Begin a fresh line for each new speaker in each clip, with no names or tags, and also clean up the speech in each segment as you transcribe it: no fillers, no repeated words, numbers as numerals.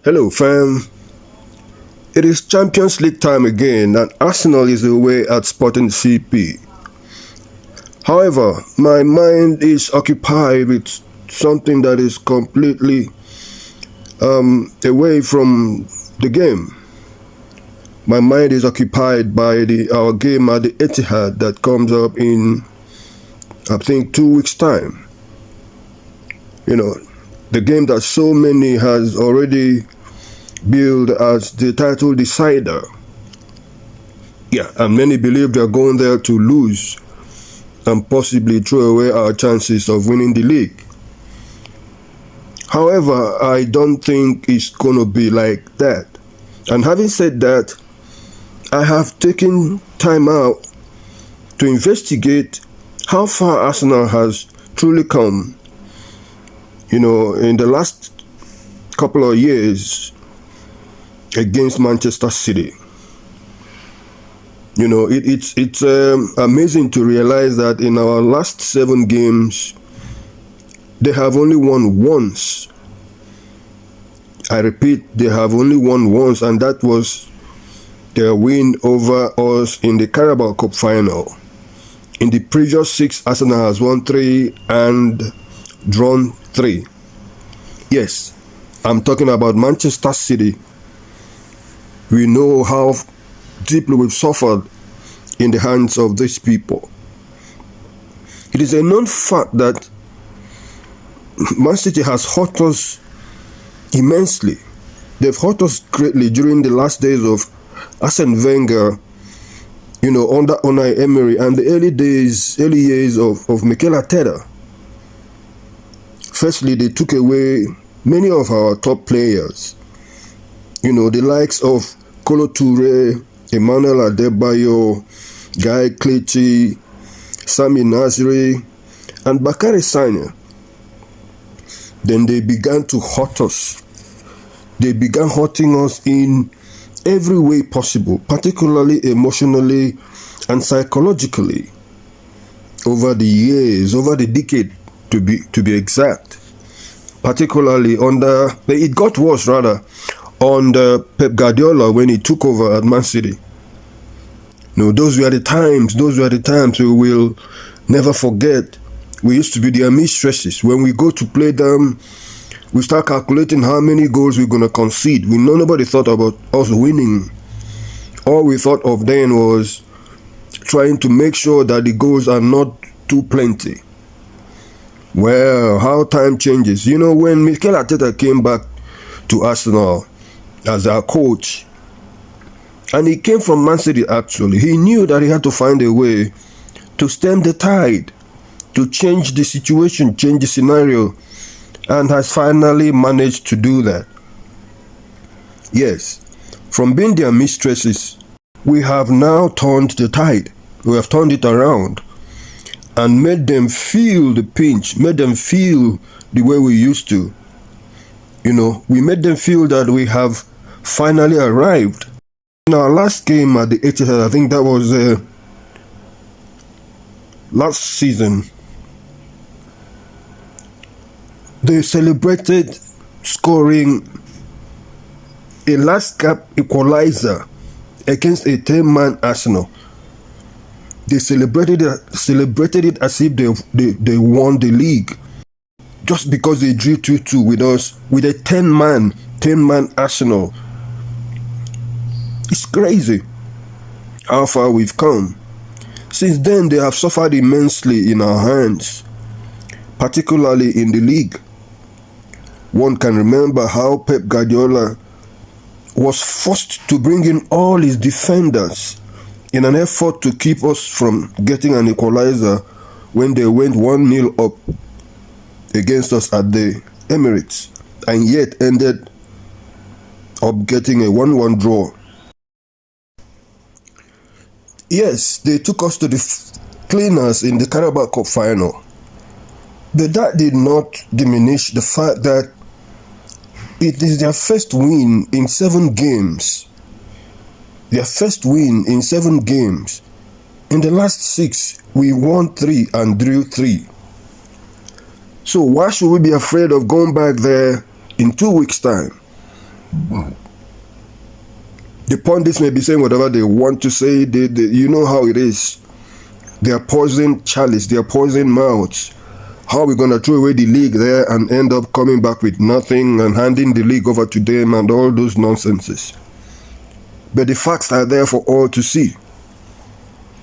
Hello, fam. It is Champions League time again, and Arsenal is away at Sporting CP. However, my mind is occupied with something that is completely away from the game. My mind is occupied by our game at the Etihad that comes up in, I think, 2 weeks' time. You know, the game that so many has already billed as the title decider. Yeah, and many believe they're going there to lose and possibly throw away our chances of winning the league. However, I don't think it's going to be like that. And having said that, I have taken time out to investigate how far Arsenal has truly come. You know, in the last couple of years against Manchester City. You know, it's amazing to realize that in our last 7 games, they have only won once. I repeat, they have only won once, and that was their win over us in the Carabao Cup final. In the previous 6, Arsenal has won 3 and drawn 3. Yes, I'm talking about Manchester City. We know how deeply we've suffered in the hands of these people. It is a known fact that Man City has hurt us immensely. They've hurt us greatly during the last days of Arsene Wenger, you know, under Unai Emery, and the early years of Mikel Arteta. Firstly, they took away many of our top players. You know, the likes of Kolo Toure, Emmanuel Adebayo, Guy Clichy, Sami Nasri, and Bakary Sagna. Then they began to hurt us. They began hurting us in every way possible, particularly emotionally and psychologically, over the years, over the decade to be exact. Particularly it got worse rather, under Pep Guardiola when he took over at Man City. No, those were the times we will never forget. We used to be their mistresses. When we go to play them, we start calculating how many goals we're going to concede. Nobody thought about us winning. All we thought of then was trying to make sure that the goals are not too plenty. Well, how time changes. You know, when Mikel Arteta came back to Arsenal as our coach, and he came from Man City actually, he knew that he had to find a way to stem the tide, to change the situation, change the scenario, and has finally managed to do that. Yes, from being their mistresses, we have now turned the tide. We have turned it around and made them feel the pinch, made them feel the way we used to. You know, we made them feel that we have finally arrived. In our last game at the Etihad, I think that was last season, they celebrated scoring a last gap equalizer against a 10-man Arsenal. They celebrated it as if they won the league, just because they drew 2-2 with us, with a 10-man Arsenal. It's crazy how far we've come. Since then, they have suffered immensely in our hands, particularly in the league. One can remember how Pep Guardiola was forced to bring in all his defenders in an effort to keep us from getting an equalizer when they went 1-0 up against us at the Emirates, and yet ended up getting a 1-1 draw. Yes, they took us to the cleaners in the Carabao Cup final, but that did not diminish the fact that it is their first win in 7 games. Their first win in 7 games. In the last 6, we won 3 and drew 3. So why should we be afraid of going back there in 2 weeks' time? The pundits may be saying whatever they want to say. You know how it is. They are poison chalice. They are poison mouths. How are we going to throw away the league there and end up coming back with nothing and handing the league over to them and all those nonsenses? But the facts are there for all to see.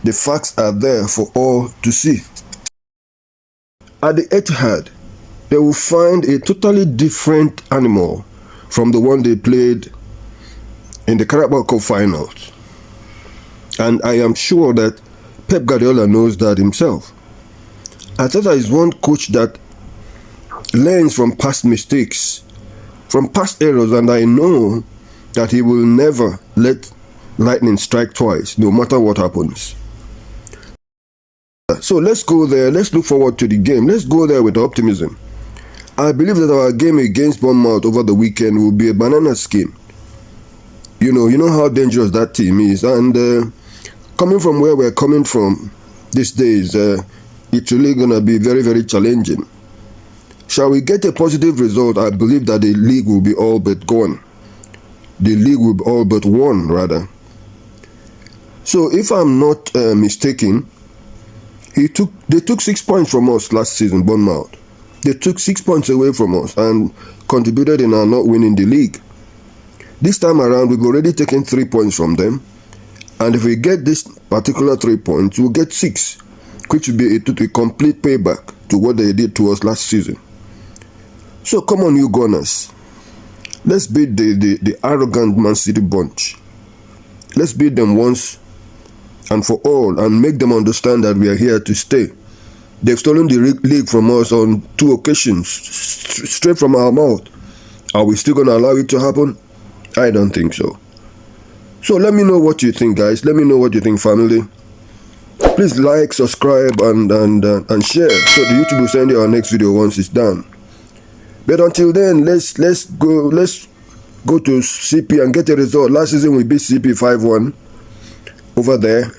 The facts are there for all to see. At the Etihad, they will find a totally different animal from the one they played in the Carabao Cup finals. And I am sure that Pep Guardiola knows that himself. Arteta is one coach that learns from past mistakes, from past errors, and I know that he will never let lightning strike twice, no matter what happens. So let's go there. Let's look forward to the game. Let's go there with optimism. I believe that our game against Bournemouth over the weekend will be a banana skin. You know how dangerous that team is. And coming from where we're coming from these days, it's really going to be very, very challenging. Shall we get a positive result? I believe that the league will be all but gone. The league will be all but won, rather. So if I'm not mistaken, they took 6 points from us last season, Bournemouth. They took 6 points away from us and contributed in our not winning the league. This time around, we've already taken 3 points from them. And if we get this particular 3 points, we'll get 6, which will be a complete payback to what they did to us last season. So come on, you Gunners. Let's beat the arrogant Man City bunch. Let's beat them once and for all and make them understand that we are here to stay. They've stolen the league from us on 2 occasions, straight from our mouth. Are we still going to allow it to happen? I don't think so. So let me know what you think, guys. Let me know what you think, family. Please like, subscribe, and share so the YouTube will send you our next video once it's done. But until then, let's go to CP and get a result. Last season we beat CP 5-1 over there.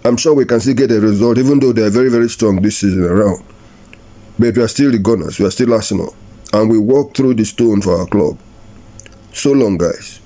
I'm sure we can still get a result, even though they are very, very strong this season around. But we are still the Gunners. We are still Arsenal, and we walk through the stone for our club. So long, guys.